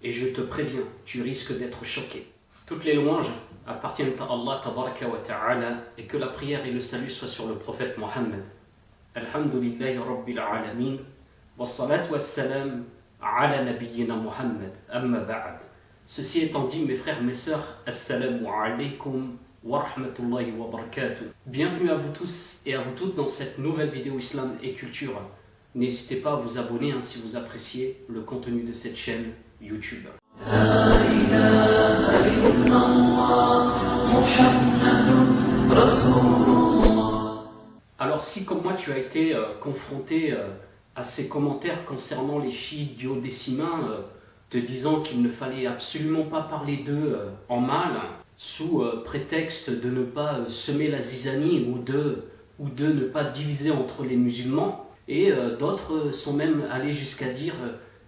et je te préviens, tu risques d'être choqué. Toutes les louanges appartiennent à Allah tabaraka wa ta'ala et que la prière et le salut soient sur le prophète Mohammed. Alhamdulillahi rabbil alamin, wassalat wassalam ala nabiyyina Muhammad, amma ba'd. Ceci étant dit, mes frères, mes sœurs, assalamu alaykum wa rahmatullahi wa barakatuh. Bienvenue à vous tous et à vous toutes dans cette nouvelle vidéo Islam et Culture. N'hésitez pas à vous abonner si vous appréciez le contenu de cette chaîne YouTube. Alors si comme moi tu as été confronté à ces commentaires concernant les chiites duodécimains, te disant qu'il ne fallait absolument pas parler d'eux en mal, sous prétexte de ne pas semer la zizanie ou de ne pas diviser entre les musulmans, et d'autres sont même allés jusqu'à dire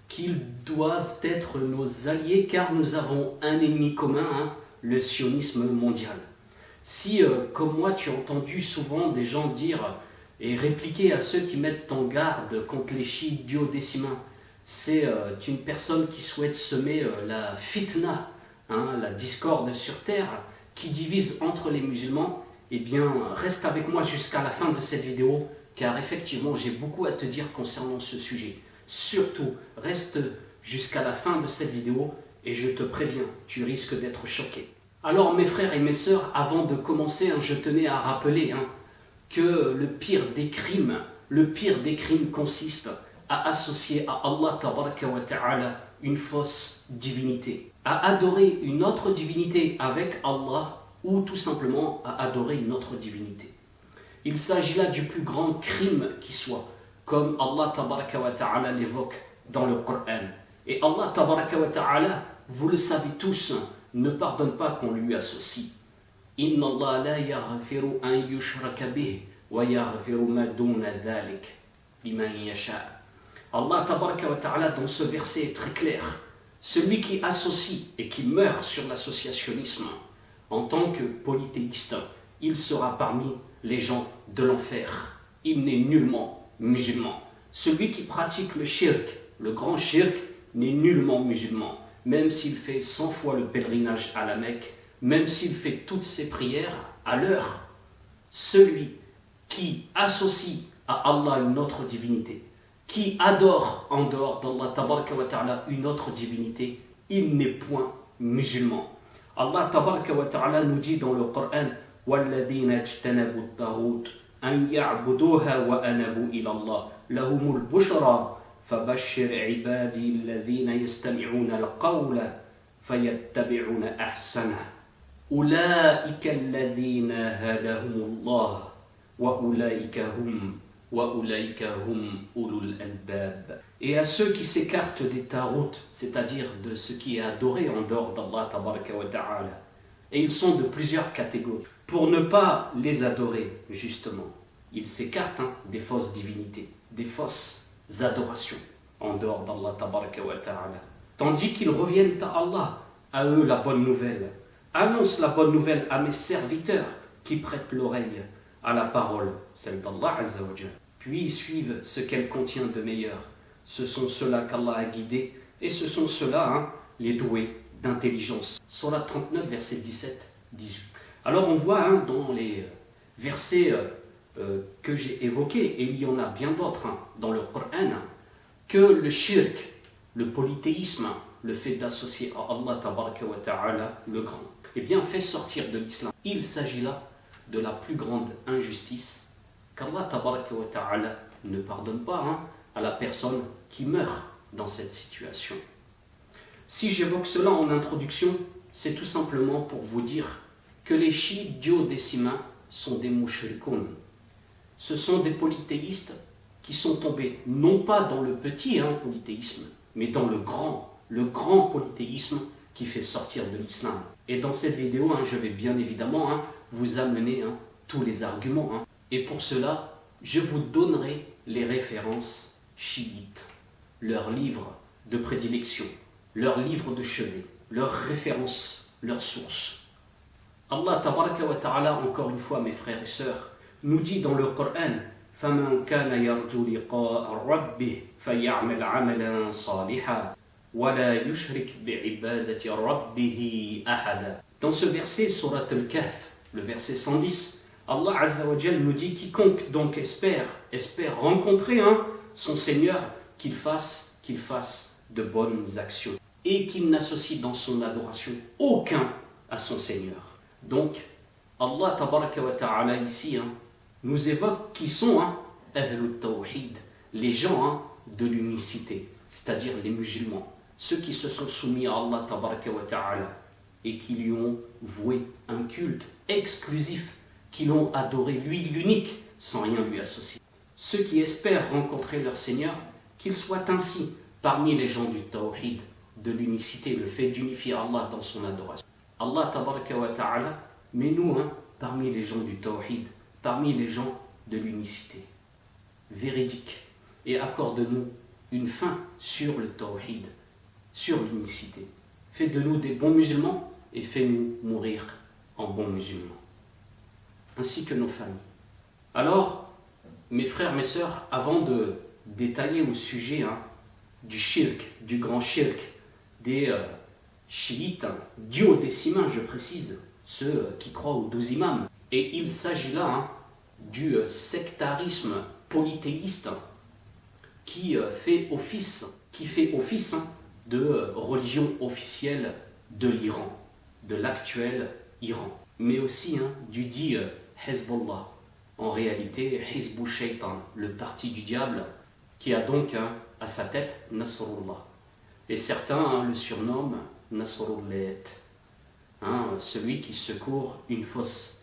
qu'ils doivent être nos alliés car nous avons un ennemi commun, le sionisme mondial. Si, comme moi, tu as entendu souvent des gens dire et répliquer à ceux qui mettent en garde contre les chiites duodécimains, c'est une personne qui souhaite semer la fitna, la discorde sur terre, qui divise entre les musulmans, eh bien, reste avec moi jusqu'à la fin de cette vidéo, car effectivement, j'ai beaucoup à te dire concernant ce sujet. Surtout, reste jusqu'à la fin de cette vidéo et je te préviens, tu risques d'être choqué. Alors mes frères et mes sœurs, avant de commencer, je tenais à rappeler que le pire des crimes consiste à associer à Allah tabaraka wa ta'ala une fausse divinité, à adorer une autre divinité avec Allah ou tout simplement à adorer une autre divinité. Il s'agit là du plus grand crime qui soit, comme Allah tabaraka wa ta'ala l'évoque dans le Coran. Et Allah tabaraka wa ta'ala, vous le savez tous, ne pardonne pas qu'on lui associe. Inna Allah la yaghfiru an yushraka bih wa yaghfiru ma duna dhalik liman yasha. Allah tabaraka wa ta'ala dans ce verset est très clair. Celui qui associe et qui meurt sur l'associationnisme en tant que polythéiste, il sera parmi les gens de l'enfer. Il n'est nullement musulman. Celui qui pratique le shirk, le grand shirk, n'est nullement musulman. Même s'il fait 100 fois le pèlerinage à la Mecque, même s'il fait toutes ses prières à l'heure, celui qui associe à Allah une autre divinité, qui adore en dehors d'Allah tabaraka wa ta'ala une autre divinité, il n'est point musulman. Allah tabaraka wa ta'ala nous dit dans le Coran وَالَّذِينَ اجْتَنَبُوا الطَّاغُوتَ أَنْ يَعْبُدُوهَا وَأَنَبُوا إِلَى اللَّهِ لَهُمُ الْبُشْرَى فَبَشِّرْ عِبَادِي الَّذِينَ يَسْتَمِعُونَ الْقَوْلَ فَيَتَّبِعُونَ أَحْسَنَهُ أُولَئِكَ الَّذِينَ هَدَاهُمُ اللَّهُ وَأُولَئِكَ هُمْ أُولُو الْأَلْبَابِ. Et à ceux qui s'écartent des tarout, c'est-à-dire de ce qui est adoré en dehors d'Allah tabaraka wa ta'ala, et ils sont de plusieurs catégories. Pour ne pas les adorer, justement, ils s'écartent des fausses divinités, des fausses adorations en dehors d'Allah tabaraka wa ta'ala. Tandis qu'ils reviennent à Allah, à eux la bonne nouvelle. Annonce la bonne nouvelle à mes serviteurs qui prêtent l'oreille à la parole, celle d'Allah azza wa jalla. Puis ils suivent ce qu'elle contient de meilleur. Ce sont ceux-là qu'Allah a guidés et ce sont ceux-là, les doués d'intelligence. Surah 39, verset 17-18. Alors on voit dans les versets que j'ai évoqués, et il y en a bien d'autres dans le Coran, que le shirk, le polythéisme, le fait d'associer à Allah tabaraka wa ta'ala le grand, eh bien fait sortir de l'islam. Il s'agit là de la plus grande injustice qu'Allah tabaraka wa ta'ala ne pardonne pas à la personne qui meurt dans cette situation. Si j'évoque cela en introduction, c'est tout simplement pour vous dire que les chiites duodécimains sont des mushrikoun. Ce sont des polythéistes qui sont tombés non pas dans le petit polythéisme, mais dans le grand polythéisme qui fait sortir de l'islam. Et dans cette vidéo, je vais bien évidemment vous amener tous les arguments. Et pour cela, je vous donnerai les références chiites, leurs livres de prédilection, leurs livres de chevet, leurs références, leurs sources. Allah tabaraka wa ta'ala, encore une fois mes frères et sœurs, nous dit dans le Coran فَمَنْ كَانَ يَرْجُو لِقَاءَ رَبِّهِ فَيَعْمَلْ عَمَلًا صَالِحًا وَلَا يُشْرِكْ بِعِبَادَةِ رَبِّهِ أَحَدًا. Dans ce verset, Surat Al-Kahf, le verset 110, Allah Azza wa Jal nous dit quiconque donc espère rencontrer son Seigneur, qu'il fasse de bonnes actions et qu'il n'associe dans son adoration aucun à son Seigneur. Donc, Allah Tabaraka wa Ta'ala ici nous évoque qui sont Ahlul Tawhid, les gens de l'unicité, c'est-à-dire les musulmans, ceux qui se sont soumis à Allah Tabaraka wa Ta'ala et qui lui ont voué un culte exclusif, qui l'ont adoré lui l'unique, sans rien lui associer. Ceux qui espèrent rencontrer leur Seigneur, qu'ils soient ainsi parmi les gens du Tawhid, de l'unicité, le fait d'unifier Allah dans son adoration. Allah Tabaraka wa Ta'ala, mets-nous parmi les gens du Tawhid, parmi les gens de l'unicité, véridique, et accorde-nous une fin sur le Tawhid, sur l'unicité. Fais de nous des bons musulmans et fais-nous mourir en bons musulmans, ainsi que nos familles. Alors, mes frères, mes sœurs, avant de détailler au sujet du shirk, du grand shirk, des chiites, duodécimains, je précise, ceux qui croient aux 12 imams, et il s'agit là du sectarisme polythéiste qui fait office de religion officielle de l'Iran, de l'actuel Iran, mais aussi du dit Hezbollah, en réalité Hizbu Shaitan, le parti du diable, qui a donc à sa tête Nasrullah. Et certains le surnomment Nasrullah, celui qui secourt une fausse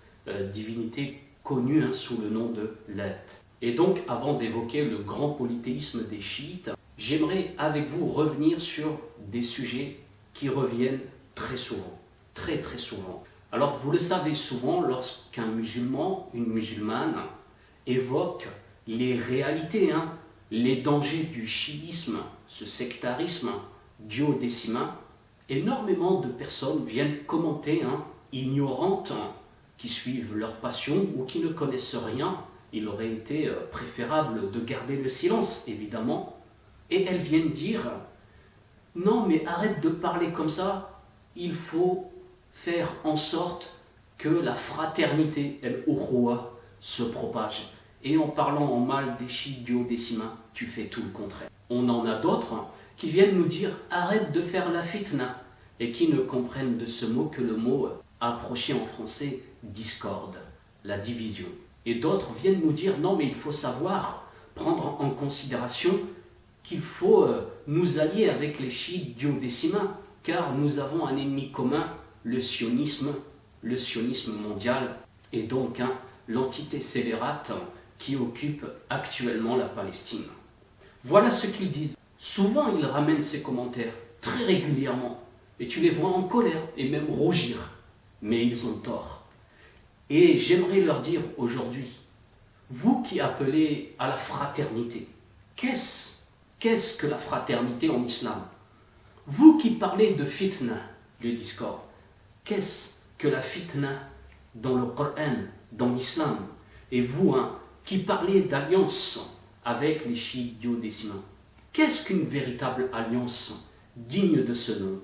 divinité connue sous le nom de Lat. Et donc, avant d'évoquer le grand polythéisme des chiites, j'aimerais avec vous revenir sur des sujets qui reviennent très souvent, très très souvent. Alors, vous le savez souvent, lorsqu'un musulman, une musulmane, évoque les réalités, les dangers du chiisme, ce sectarisme duodécimain, énormément de personnes viennent commenter, ignorantes, qui suivent leur passion ou qui ne connaissent rien. Il aurait été préférable de garder le silence, évidemment. Et elles viennent dire « Non, mais arrête de parler comme ça, il faut faire en sorte que la fraternité, el-Ukhuwa, se propage. Et en parlant en mal des chiites duodécimains, tu fais tout le contraire. » On en a d'autres qui viennent nous dire « Arrête de faire la fitna » et qui ne comprennent de ce mot que le mot approché en français discorde, la division. Et d'autres viennent nous dire non, mais il faut savoir prendre en considération qu'il faut nous allier avec les chiites duodécimains, car nous avons un ennemi commun, le sionisme mondial, et donc l'entité scélérate qui occupe actuellement la Palestine. Voilà ce qu'ils disent. Souvent, ils ramènent ces commentaires, très régulièrement, et tu les vois en colère et même rougir, mais ils ont tort. Et j'aimerais leur dire aujourd'hui, vous qui appelez à la fraternité, qu'est-ce que la fraternité en islam? Vous qui parlez de fitna, le discorde, qu'est-ce que la fitna dans le Coran, dans l'islam? Et vous qui parlez d'alliance avec les chiites duodécimains, qu'est-ce qu'une véritable alliance digne de ce nom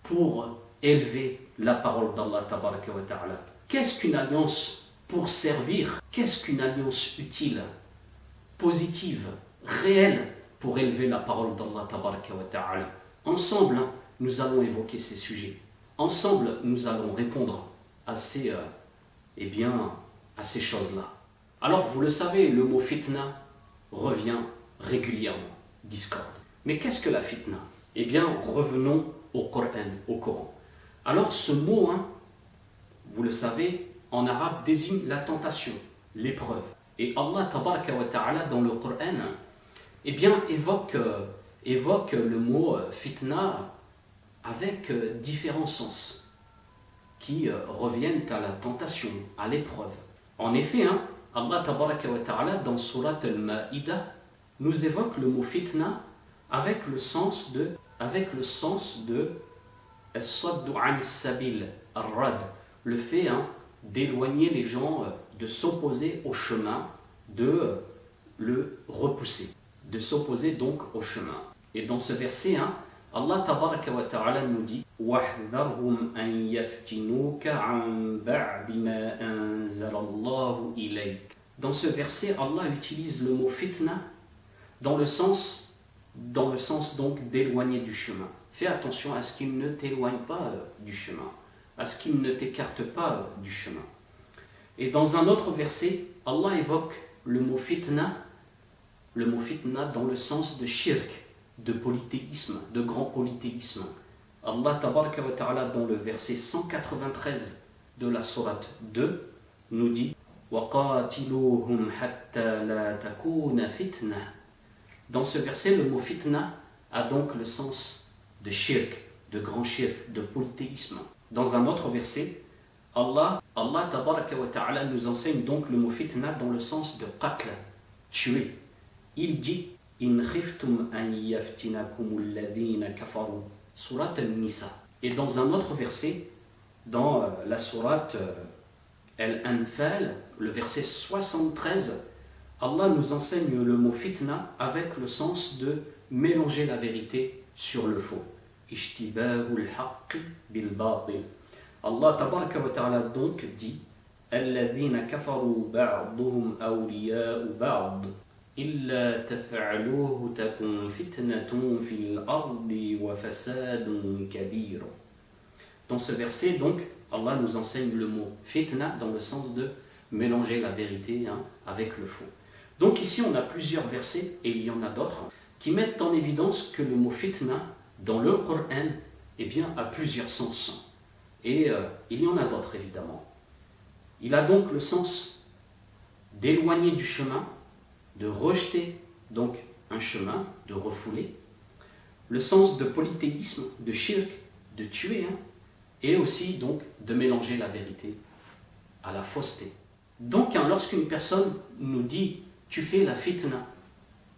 pour élever la parole d'Allah Tabaraka wa Ta'ala? Qu'est-ce qu'une alliance pour servir? Qu'est-ce qu'une alliance utile, positive, réelle pour élever la parole d'Allah Tabaraka wa Ta'ala? Ensemble, nous allons évoquer ces sujets. Ensemble, nous allons répondre à ces choses-là. Alors, vous le savez, le mot fitna revient régulièrement, discorde. Mais qu'est-ce que la fitna? Eh bien, revenons au Coran. Alors, ce mot, vous le savez, en arabe désigne la tentation, l'épreuve. Et Allah Tabaraka wa Ta'ala dans le Coran, évoque le mot fitna avec différents sens qui reviennent à la tentation, à l'épreuve. En effet, Allah Tabaraka wa Ta'ala dans Surat Al-Ma'idah nous évoque le mot fitna avec le sens de as-saddu 'an as-sabil, ar-rad, le fait d'éloigner les gens, de s'opposer au chemin, de le repousser, de s'opposer donc au chemin. Et dans ce verset, Allah tabaraka wa ta'ala nous dit وَاحْذَرْهُمْ أَنْ يَفْتِنُوكَ عَنْ بَعْدِ مَا أَنزَلَ اللَّهُ إِلَيْكَ. Dans ce verset, Allah utilise le mot fitna dans le sens donc d'éloigner du chemin. Fais attention à ce qu'il ne t'éloigne pas du chemin, à ce qu'il ne t'écarte pas du chemin. Et dans un autre verset, Allah évoque le mot fitna dans le sens de shirk, de polythéisme, de grand polythéisme. Allah tabaraka wa ta'ala dans le verset 193 de la sourate 2 nous dit وَقَاتِلُوهُمْ حَتَّى لَا تَكُونَ فِتْنَةً. Dans ce verset, le mot fitna a donc le sens de shirk, de grand shirk, de polythéisme. Dans un autre verset, Allah tabaraka wa ta'ala nous enseigne donc le mot fitna dans le sens de qatl, tuer. Il dit In khiftum an yaftinakum alladhina kafaru, surat An-Nisa. Et dans un autre verset, dans la sourate Al-Anfal, le verset 73, Allah nous enseigne le mot fitna avec le sens de mélanger la vérité sur le faux. Ishtibahul haqqi bil batil. Allah tabaraka wa ta'ala donc dit Alladhina kafaru ba'duhum awliya'u ba'd. إِلَّا تَفْعَلُوهُ تَكُنْ فِتْنَةٌ فِي الْأَرْضِ وَفَسَادٌ كَبِيرٌ. Dans ce verset, donc, Allah nous enseigne le mot fitna dans le sens de mélanger la vérité avec le faux. Donc ici, on a plusieurs versets, et il y en a d'autres, qui mettent en évidence que le mot fitna, dans le Coran, eh bien, a plusieurs sens. Et il y en a d'autres, évidemment. Il a donc le sens d'éloigner du chemin, de rejeter donc un chemin, de refouler, le sens de polythéisme, de shirk, de tuer, et aussi donc de mélanger la vérité à la fausseté. Donc lorsqu'une personne nous dit « tu fais la fitna »,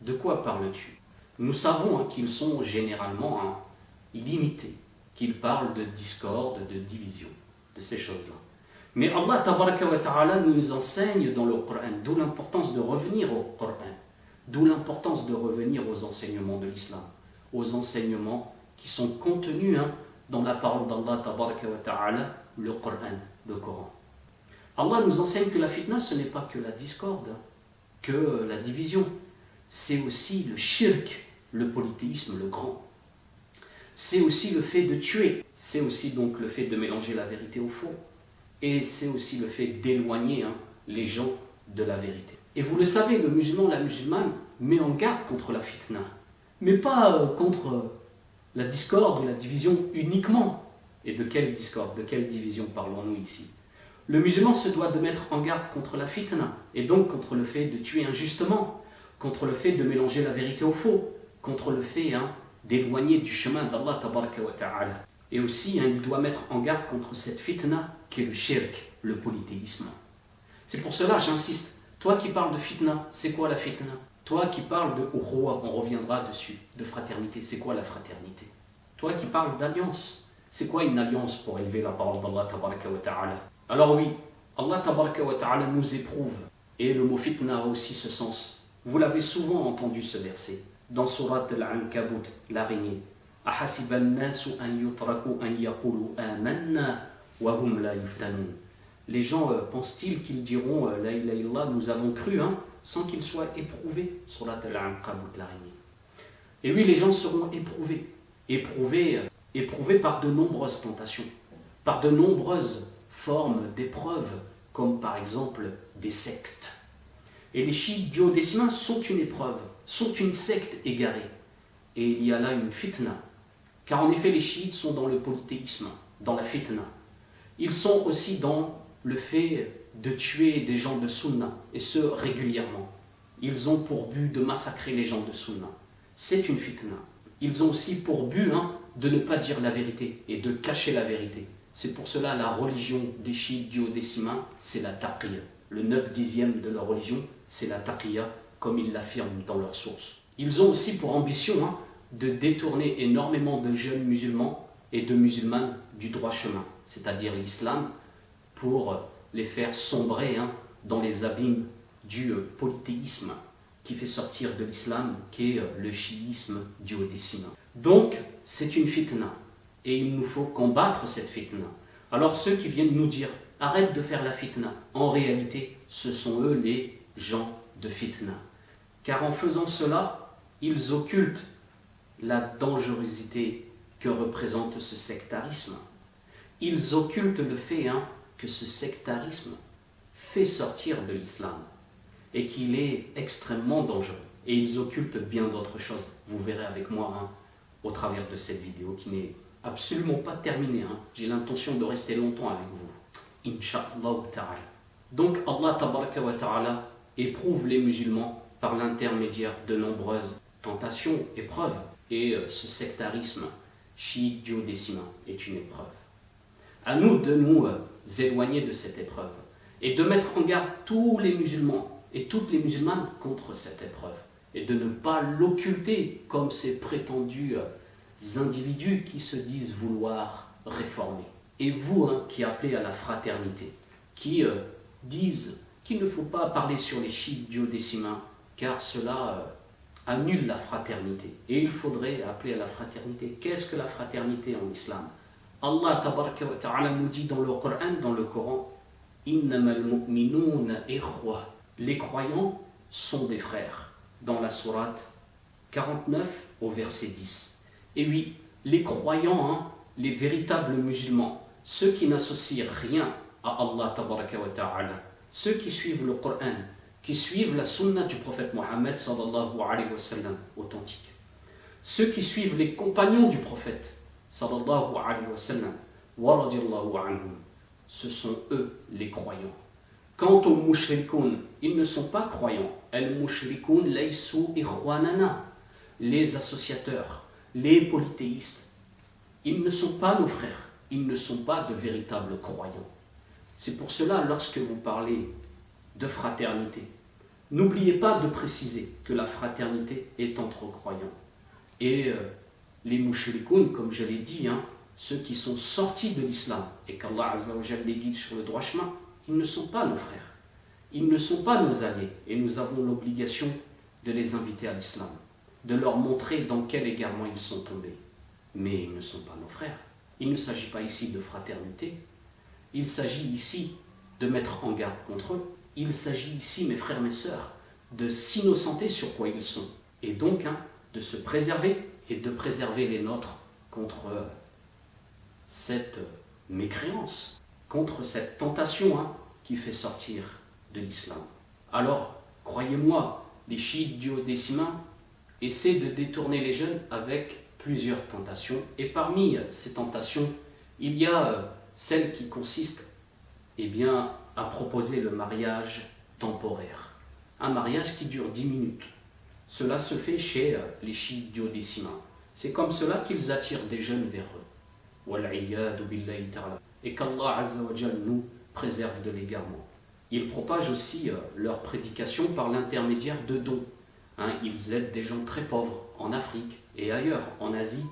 de quoi parles-tu? Nous savons qu'ils sont généralement limités, qu'ils parlent de discorde, de division, de ces choses-là. Mais Allah tabaraka wa ta'ala nous enseigne dans le Coran, d'où l'importance de revenir au Coran, d'où l'importance de revenir aux enseignements de l'islam, aux enseignements qui sont contenus dans la parole d'Allah tabaraka wa ta'ala, le Coran. Allah nous enseigne que la fitna, ce n'est pas que la discorde, que la division, c'est aussi le shirk, le polythéisme, le grand. C'est aussi le fait de tuer, c'est aussi donc le fait de mélanger la vérité au faux. Et c'est aussi le fait d'éloigner les gens de la vérité. Et vous le savez, le musulman, la musulmane, met en garde contre la fitna, mais pas contre la discorde ou la division uniquement. Et de quelle discorde, de quelle division parlons-nous ici? Le musulman se doit de mettre en garde contre la fitna, et donc contre le fait de tuer injustement, contre le fait de mélanger la vérité au faux, contre le fait d'éloigner du chemin d'Allah tabaraka wa ta'ala. Et aussi, il doit mettre en garde contre cette fitna qui est le shirk, le polythéisme. C'est pour cela, j'insiste, toi qui parles de fitna, c'est quoi la fitna? Toi qui parles de ukhuwa, on reviendra dessus, de fraternité, c'est quoi la fraternité? Toi qui parles d'alliance, c'est quoi une alliance pour élever la parole d'Allah tabaraka wa ta'ala? Alors oui, Allah tabaraka wa ta'ala nous éprouve, et le mot fitna a aussi ce sens. Vous l'avez souvent entendu ce verset, dans Surat Al-Ankabut, l'araignée. أحسب الناس أن يتركوا أن يقولوا آمنا وهم لا يفتنون. Les gens pensent-ils qu'ils diront La ilaha illallah, nous avons cru, sans qu'ils soient éprouvés? Surat Al-Ankabut, l'araignée. Et oui, les gens seront éprouvés par de nombreuses tentations, par de nombreuses formes d'épreuves, comme par exemple des sectes. Et les chiites duodécimains sont une épreuve, sont une secte égarée. Et il y a là une fitna. Car en effet, les chiites sont dans le polythéisme, dans la fitna. Ils sont aussi dans le fait de tuer des gens de Sunna, et ce régulièrement. Ils ont pour but de massacrer les gens de Sunna. C'est une fitna. Ils ont aussi pour but de ne pas dire la vérité et de cacher la vérité. C'est pour cela la religion des chiites duodécimains, c'est la taqiyya. Le 9/10 de leur religion, c'est la taqiyya, comme ils l'affirment dans leurs sources. Ils ont aussi pour ambition de détourner énormément de jeunes musulmans et de musulmanes du droit chemin, c'est-à-dire l'islam, pour les faire sombrer dans les abîmes du polythéisme, qui fait sortir de l'islam, qui est le chiisme duodécimain. Donc, c'est une fitna, et il nous faut combattre cette fitna. Alors ceux qui viennent nous dire « arrête de faire la fitna », en réalité, ce sont eux les gens de fitna. Car en faisant cela, ils occultent la dangerosité que représente ce sectarisme. Ils occultent le fait que ce sectarisme fait sortir de l'islam et qu'il est extrêmement dangereux. Et ils occultent bien d'autres choses. Vous verrez avec moi au travers de cette vidéo qui n'est absolument pas terminée. J'ai l'intention de rester longtemps avec vous. Inch'Allah ta'ala. Donc Allah tabaraka wa ta'ala éprouve les musulmans par l'intermédiaire de nombreuses tentations, épreuves. Et ce sectarisme chiite duodécimain est une épreuve. À nous de nous éloigner de cette épreuve et de mettre en garde tous les musulmans et toutes les musulmanes contre cette épreuve et de ne pas l'occulter comme ces prétendus individus qui se disent vouloir réformer. Et vous qui appelez à la fraternité, qui disent qu'il ne faut pas parler sur les chiites duodécimains car cela annule la fraternité. Et il faudrait appeler à la fraternité. Qu'est-ce que la fraternité en islam? Allah tabaraka wa ta'ala nous dit dans le Coran, Innamal mu'minuna ikhwa. Les croyants sont des frères. Dans la sourate 49 au verset 10. Et oui, les croyants, les véritables musulmans, ceux qui n'associent rien à Allah tabaraka wa ta'ala, ceux qui suivent le Coran, qui suivent la sunna du prophète Mohammed sallallahu alayhi wa sallam authentique, ceux qui suivent les compagnons du prophète sallallahu alayhi wa sallam wa radiyallahu anhum, ce sont eux les croyants. Quant aux mushrikoun, ils ne sont pas croyants. Al-mushrikoun laysu ikhwanana, les associateurs, les polythéistes, ils ne sont pas nos frères, ils ne sont pas de véritables croyants. C'est pour cela, lorsque vous parlez de fraternité, n'oubliez pas de préciser que la fraternité est entre croyants. Et les mushrikoun, comme je l'ai dit, ceux qui sont sortis de l'islam et qu'Allah Azza wa Jalla les guide sur le droit chemin, ils ne sont pas nos frères, ils ne sont pas nos alliés et nous avons l'obligation de les inviter à l'islam, de leur montrer dans quel égarement ils sont tombés. Mais ils ne sont pas nos frères. Il ne s'agit pas ici de fraternité, il s'agit ici de mettre en garde contre eux. Il s'agit ici, mes frères, mes sœurs, de s'innocenter sur quoi ils sont et donc de se préserver et de préserver les nôtres contre cette mécréance, contre cette tentation qui fait sortir de l'islam. Alors, croyez-moi, les chiites duodécimains essaient de détourner les jeunes avec plusieurs tentations. Et parmi ces tentations, il y a celle qui consiste à proposer le mariage temporaire. Un mariage qui dure 10 minutes. Cela se fait chez les chiites duodécimains. C'est comme cela qu'ils attirent des jeunes vers eux. Et qu'Allah Azza wa Jal nous préserve de l'égarement. Ils propagent aussi leur prédication par l'intermédiaire de dons. Ils aident des gens très pauvres en Afrique et ailleurs, en Asie,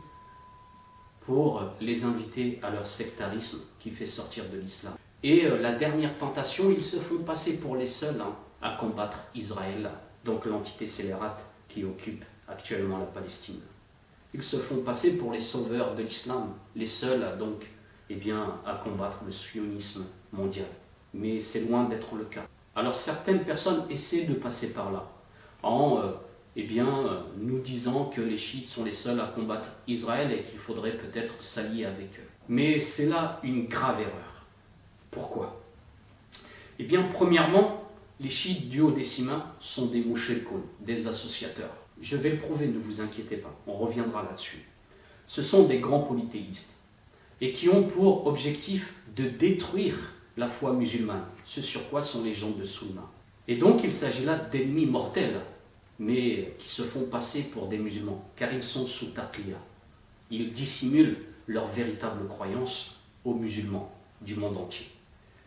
pour les inviter à leur sectarisme qui fait sortir de l'islam. Et la dernière tentation, ils se font passer pour les seuls à combattre Israël, donc l'entité scélérate qui occupe actuellement la Palestine. Ils se font passer pour les sauveurs de l'islam, les seuls donc à combattre le sionisme mondial. Mais c'est loin d'être le cas. Alors certaines personnes essaient de passer par là, en nous disant que les chiites sont les seuls à combattre Israël et qu'il faudrait peut-être s'allier avec eux. Mais c'est là une grave erreur. Pourquoi? Premièrement, les chiites duodécimains sont des mushrikoun, des associateurs. Je vais le prouver, ne vous inquiétez pas, on reviendra là-dessus. Ce sont des grands polythéistes et qui ont pour objectif de détruire la foi musulmane, ce sur quoi sont les gens de Sunna. Et donc il s'agit là d'ennemis mortels, mais qui se font passer pour des musulmans, car ils sont sous taqiyya. Ils dissimulent leur véritable croyance aux musulmans du monde entier.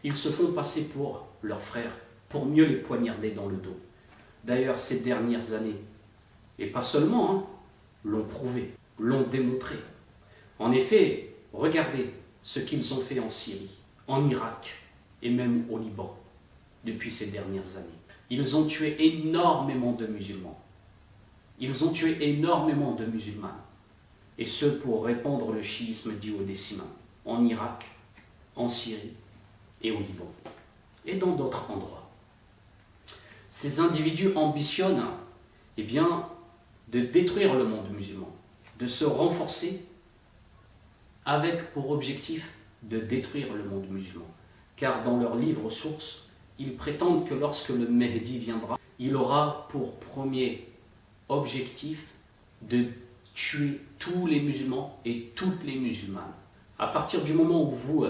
Ils se font passer pour leurs frères, pour mieux les poignarder dans le dos. D'ailleurs, ces dernières années, et pas seulement, l'ont prouvé, l'ont démontré. En effet, regardez ce qu'ils ont fait en Syrie, en Irak et même au Liban depuis ces dernières années. Ils ont tué énormément de musulmans. Ils ont tué énormément de musulmans. Et ce pour répandre le chiisme duodécimain en Irak, en Syrie et au Liban. Et dans d'autres endroits. Ces individus ambitionnent eh bien, de détruire le monde musulman, de se renforcer avec pour objectif de détruire le monde musulman. Car dans leurs livres sources, ils prétendent que lorsque le Mehdi viendra, il aura pour premier objectif de tuer tous les musulmans et toutes les musulmanes. À partir du moment où vous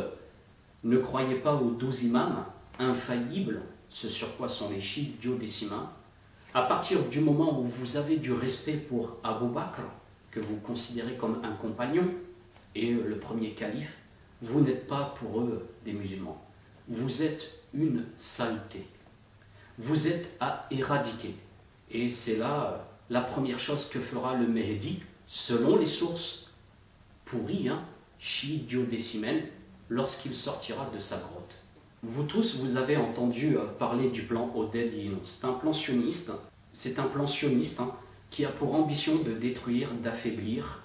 ne croyez pas aux 12 imams infaillibles, ce sur quoi sont les chiites duodécimains, à partir du moment où vous avez du respect pour Abu Bakr, que vous considérez comme un compagnon, et le premier calife, vous n'êtes pas pour eux des musulmans. Vous êtes une saleté. Vous êtes à éradiquer. Et c'est là la première chose que fera le Mehdi, selon les sources pourries, chiites duodécimaines, lorsqu'il sortira de sa grotte. Vous tous, vous avez entendu parler du plan Oded Yinon. C'est un plan sioniste, qui a pour ambition de détruire, d'affaiblir,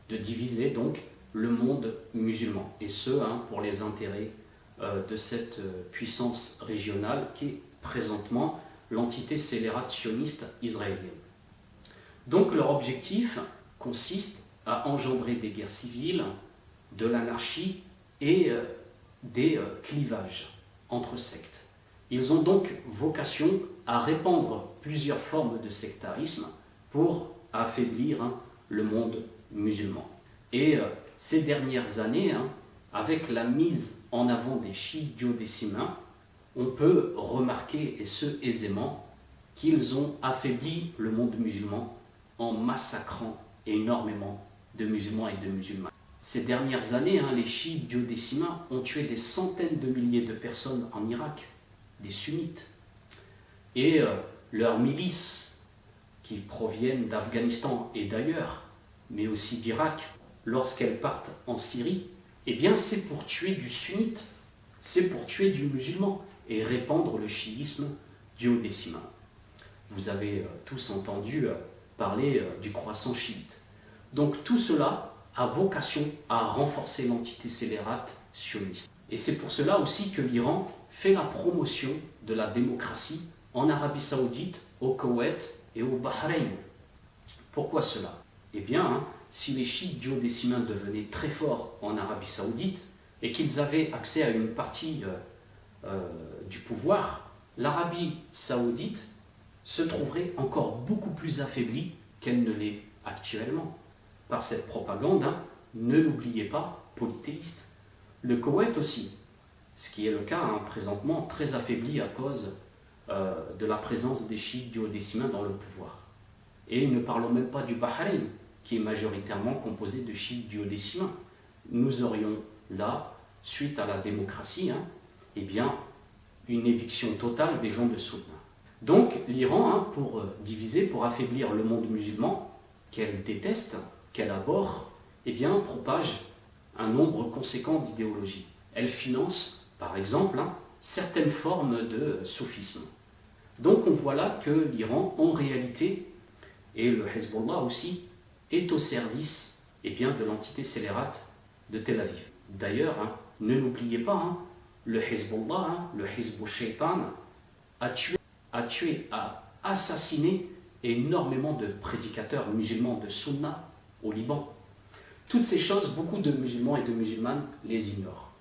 de diviser donc le monde musulman. Et ce, pour les intérêts de cette puissance régionale qui est présentement l'entité scélérate sioniste israélienne. Donc leur objectif consiste à engendrer des guerres civiles, de l'anarchie et des clivages entre sectes. Ils ont donc vocation à répandre plusieurs formes de sectarisme pour affaiblir le monde musulman. Et ces dernières années, avec la mise en avant des chiites duodécimains, on peut remarquer, et ce aisément, qu'ils ont affaibli le monde musulman en massacrant énormément de musulmans et de musulmanes. Ces dernières années, les chiites duodécimains ont tué des centaines de milliers de personnes en Irak, des sunnites. Et leurs milices, qui proviennent d'Afghanistan et d'ailleurs, mais aussi d'Irak, lorsqu'elles partent en Syrie, eh bien c'est pour tuer du sunnite, c'est pour tuer du musulman et répandre le chiisme duodécimain. Vous avez tous entendu parler du croissant chiite. Donc tout cela a vocation à renforcer l'entité scélérate sioniste. Et c'est pour cela aussi que l'Iran fait la promotion de la démocratie en Arabie Saoudite, au Koweït et au Bahreïn. Pourquoi cela? Eh bien, si les chiites duodécimains devenaient très forts en Arabie Saoudite et qu'ils avaient accès à une partie du pouvoir, l'Arabie Saoudite se trouverait encore beaucoup plus affaiblie qu'elle ne l'est actuellement. Par cette propagande, ne l'oubliez pas, polythéiste. Le Koweït aussi, ce qui est le cas présentement, très affaibli à cause de la présence des chiites duodécimains dans le pouvoir. Et ne parlons même pas du Bahreïn, qui est majoritairement composé de chiites duodécimains. Nous aurions là, suite à la démocratie, eh bien, une éviction totale des gens de Sunna. Donc l'Iran, pour diviser, pour affaiblir le monde musulman, qu'elle déteste, qu'elle abhorre, eh bien, propage un nombre conséquent d'idéologies. Elle finance, par exemple, certaines formes de soufisme. Donc on voit là que l'Iran, en réalité, et le Hezbollah aussi, est au service bien, de l'entité scélérate de Tel Aviv. D'ailleurs, ne l'oubliez pas, le Hezbollah, le Hizb al-Shaytan, a assassiné énormément de prédicateurs musulmans de Sunna au Liban. Toutes ces choses, beaucoup de musulmans et de musulmanes les ignorent.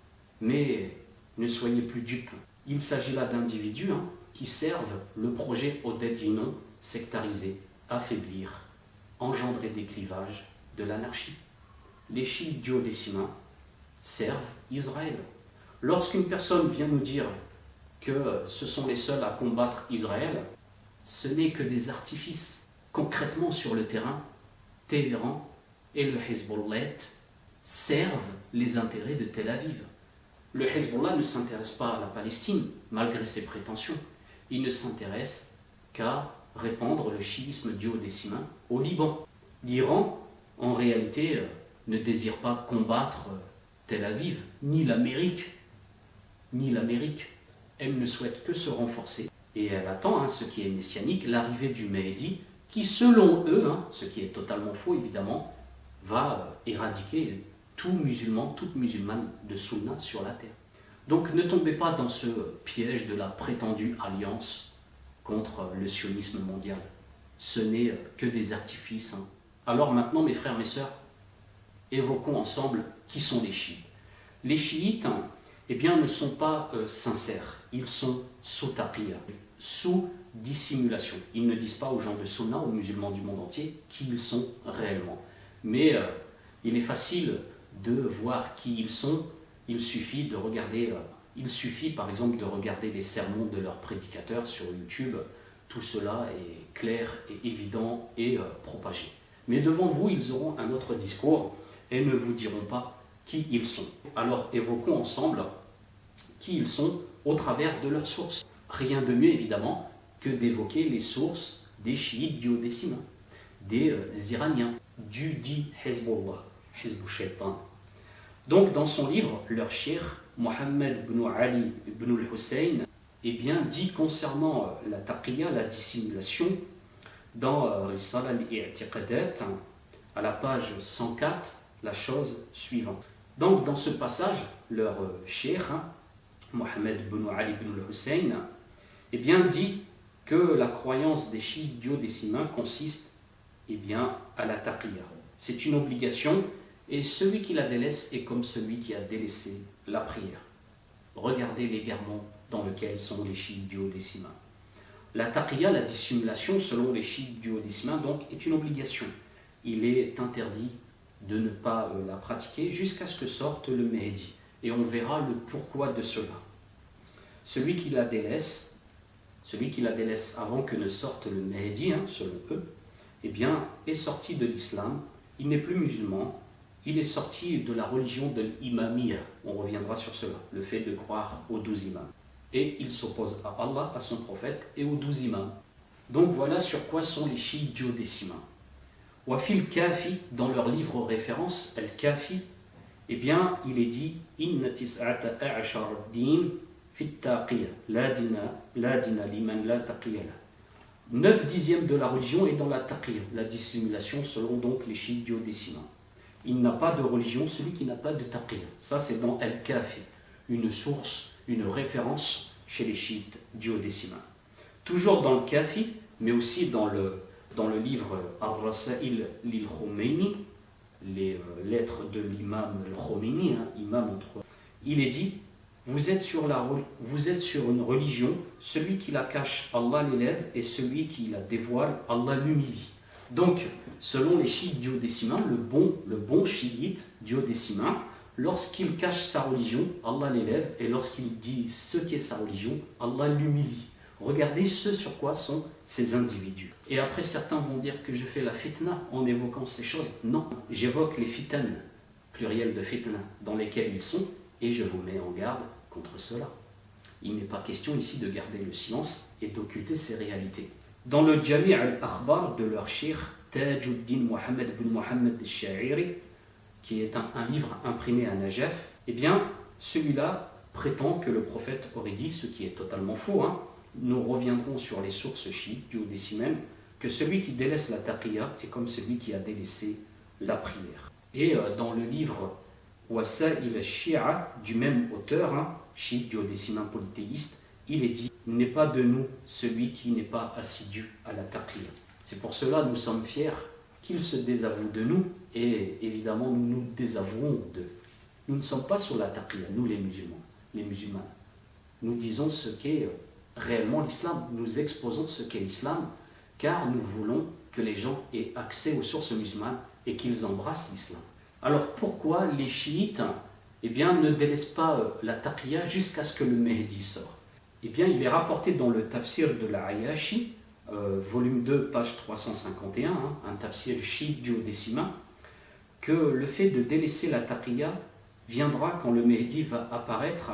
Mais ne soyez plus dupes. Il s'agit là d'individus qui servent le projet Oded Yinon sectarisé, affaiblir, engendrer des clivages, de l'anarchie. Les chiites duodécimains servent Israël. Lorsqu'une personne vient nous dire que ce sont les seuls à combattre Israël, ce n'est que des artifices. Concrètement sur le terrain, Téhéran et le Hezbollah servent les intérêts de Tel Aviv. Le Hezbollah ne s'intéresse pas à la Palestine, malgré ses prétentions. Il ne s'intéresse qu'à répandre le chiisme duodécimain au Liban. L'Iran, en réalité, ne désire pas combattre Tel Aviv, ni l'Amérique. Elle ne souhaite que se renforcer et elle attend, ce qui est messianique, l'arrivée du Mahdi, qui selon eux, ce qui est totalement faux évidemment, va éradiquer tout musulman, toute musulmane de Sunna sur la terre. Donc ne tombez pas dans ce piège de la prétendue alliance contre le sionisme mondial. Ce n'est que des artifices. Alors maintenant, mes frères, mes sœurs, évoquons ensemble qui sont les chiites. Les chiites, ne sont pas sincères. Ils sont sous taqiyya, sous dissimulation. Ils ne disent pas aux gens de Sunna, aux musulmans du monde entier, qui ils sont réellement. Mais il est facile de voir qui ils sont. Il suffit par exemple de regarder les sermons de leurs prédicateurs sur YouTube. Tout cela est clair et évident et propagé. Mais devant vous, ils auront un autre discours et ne vous diront pas qui ils sont. Alors évoquons ensemble qui ils sont au travers de leurs sources. Rien de mieux évidemment que d'évoquer les sources des chiites duodécimains, des Iraniens, du dit Hezbollah, Hizb al-Shaytan. Donc dans son livre, leur cheikh Mohammed ibn Ali ibn al-Hussein dit concernant la taqiyya, la dissimulation, dans Risala al-I'tiqadat, à la page 104, la chose suivante. Donc dans ce passage, leur cheikh, Mohammed ibn Ali ibn al-Hussein, dit que la croyance des chiites duodécimains consiste à la taqiyya. C'est une obligation et celui qui la délaisse est comme celui qui a délaissé la prière. Regardez l'égarement dans lequel sont les chiites duodécimains. La taqiyya, la dissimulation, selon les chiites duodécimains, donc, est une obligation. Il est interdit de ne pas la pratiquer jusqu'à ce que sorte le Mahdi. Et on verra le pourquoi de cela. Celui qui la délaisse avant que ne sorte le Mahdi, selon eux, est sorti de l'islam. Il n'est plus musulman. Il est sorti de la religion de l'imamiyya. On reviendra sur cela, le fait de croire aux 12 imams. Et il s'oppose à Allah, à son prophète et aux 12 imams. Donc voilà sur quoi sont les chiites duodécimains. Wafil Kafi, dans leur livre référence, Al-Kafi, il est dit Inna tis'ata a'ashar din fit taqiyya, la dina liman la taqiyya. 9/10 de la religion est dans la taqiyya, la dissimulation selon donc les chiites duodécimains. Il n'a pas de religion, celui qui n'a pas de taqiyya. Ça c'est dans Al-Kafi, une source, une référence chez les chiites duodécimains. Toujours dans le Kafi, mais aussi dans le livre Ar-Rasail lil-Khomeini, les lettres de l'imam al-Khomeini, imam entre. Il est dit, vous êtes sur une religion, celui qui la cache, Allah l'élève, et celui qui la dévoile, Allah l'humilie. Donc, selon les chiites duodécimains, le bon chiite duodécimain, lorsqu'il cache sa religion, Allah l'élève, et lorsqu'il dit ce qu'est sa religion, Allah l'humilie. Regardez ce sur quoi sont ces individus. Et après, certains vont dire que je fais la fitna en évoquant ces choses. Non, j'évoque les fitan, pluriel de fitna, dans lesquels ils sont, et je vous mets en garde contre cela. Il n'est pas question ici de garder le silence et d'occulter ces réalités. Dans le Jami' al-Akhbar de leur cheikh Tajuddin Mohammed ibn Mohammed al-Sha'iri, qui est un livre imprimé à Najaf, celui-là prétend que le prophète aurait dit, ce qui est totalement faux. Nous reviendrons sur les sources chiites duodécimaines, que celui qui délaisse la taqiyya est comme celui qui a délaissé la prière. Et dans le livre Wasa'il al-Shi'a du même auteur, chiite duodécimain polythéiste, il est dit, n'est pas de nous celui qui n'est pas assidu à la taqiyya. C'est pour cela nous sommes fiers qu'il se désavoue de nous, et évidemment nous nous désavouons d'eux. Nous ne sommes pas sur la taqiyya, nous les musulmans. Nous disons ce qu'est réellement l'islam, nous exposons ce qu'est l'islam, car nous voulons que les gens aient accès aux sources musulmanes et qu'ils embrassent l'islam. Alors pourquoi les chiites ne délaissent pas la taqiyya jusqu'à ce que le Mahdi sorte? Il est rapporté dans le tafsir de la Ayashi, volume 2, page 351, un tafsir chiite duodécimain, que le fait de délaisser la taqiyya viendra quand le Mahdi va apparaître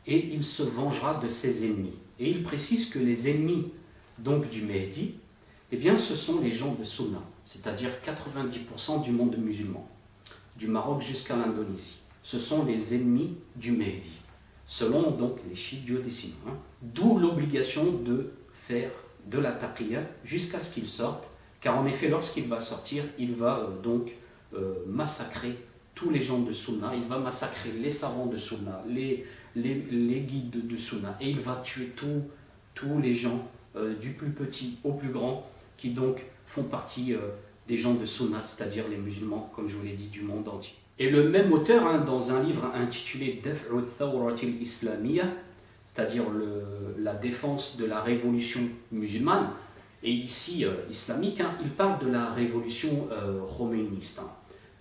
et il se vengera de ses ennemis. Et il précise que les ennemis donc du Mahdi, ce sont les gens de Sunna, c'est-à-dire 90% du monde musulman, du Maroc jusqu'à l'Indonésie. Ce sont les ennemis du Mahdi. selon donc les chiites duodécimains. D'où l'obligation de faire de la taqiyya jusqu'à ce qu'il sorte, car en effet, lorsqu'il va sortir, il va massacrer tous les gens de Sunna, il va massacrer les savants de Sunna, les guides de Sunna, et il va tuer tous les gens, du plus petit au plus grand, qui donc font partie des gens de Sunna, c'est-à-dire les musulmans, comme je vous l'ai dit, du monde entier. Et le même auteur, dans un livre intitulé Daf'u Thawrati al-Islamiyya, c'est-à-dire la défense de la révolution musulmane, et ici islamique, il parle de la révolution khomeiniste,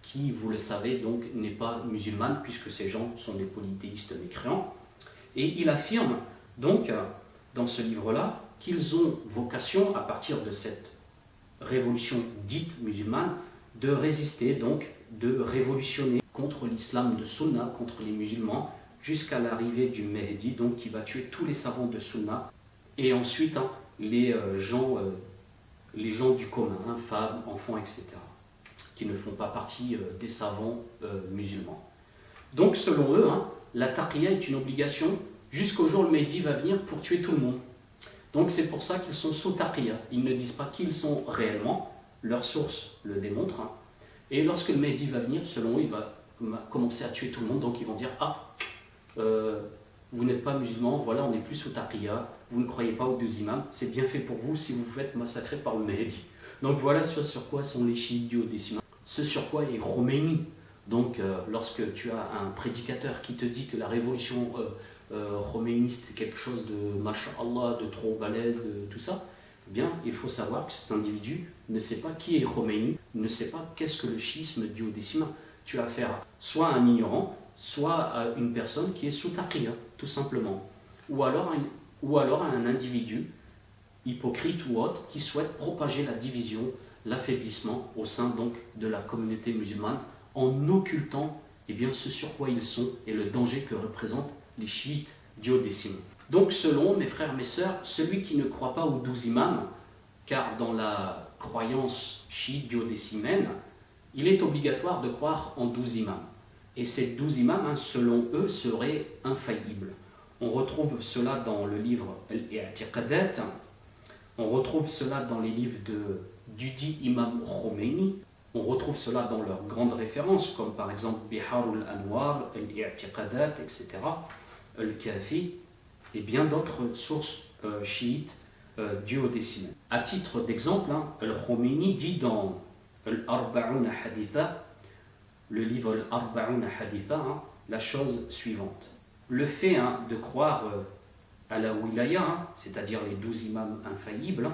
qui, vous le savez, donc n'est pas musulmane, puisque ces gens sont des polythéistes mécréants. Et il affirme donc, dans ce livre-là, qu'ils ont vocation, à partir de cette révolution dite musulmane, de résister, donc de révolutionner contre l'islam de Sunna, contre les musulmans, jusqu'à l'arrivée du Mehdi, donc qui va tuer tous les savants de Sunna, et ensuite les gens du commun, femmes, enfants, etc., qui ne font pas partie des savants musulmans. Donc selon eux, la taqiyya est une obligation jusqu'au jour où le Mehdi va venir pour tuer tout le monde. Donc c'est pour ça qu'ils sont sous taqiyya. Ils ne disent pas qui ils sont réellement, leur source le démontre. Et lorsque le Mehdi va venir, selon eux, il va commencer à tuer tout le monde. Donc ils vont dire, vous n'êtes pas musulman, voilà, on n'est plus sous taqiyya, vous ne croyez pas aux deux imams, c'est bien fait pour vous si vous vous faites massacrer par le Mehdi. Donc voilà ce sur quoi sont les chiites duodécimains. Ce sur quoi est Khomeini. Donc lorsque tu as un prédicateur qui te dit que la révolution khoméiniste c'est quelque chose de masha'Allah, de trop balèze, de tout ça, eh bien il faut savoir que cet individu ne sait pas qui est Khomeini, ne sait pas qu'est-ce que le chiisme duodécimain. Tu as affaire soit à un ignorant, soit à une personne qui est sous taqiyya, tout simplement. Ou alors à un individu hypocrite ou autre qui souhaite propager la division, l'affaiblissement au sein donc de la communauté musulmane en occultant ce sur quoi ils sont et le danger que représentent les chiites duodécimains. Donc selon mes frères, mes sœurs, celui qui ne croit pas aux 12 imams, car dans la croyance chiite duodécimaine, il est obligatoire de croire en 12 imams. Et ces 12 imams, selon eux, seraient infaillibles. On retrouve cela dans le livre Al-I'tiqadat, on retrouve cela dans les livres d'Udi Imam Khomeini, on retrouve cela dans leurs grandes références, comme par exemple Biharul Anwar, Al-I'tiqadat, etc., Al-Kafi, et bien d'autres sources chiites duodécimaines. À titre d'exemple, Al-Khomeini dit dans Al-Arba'una Haditha, le livre Al-Arba'una Haditha, la chose suivante. Le fait de croire à la wilaya, c'est-à-dire les 12 imams infaillibles,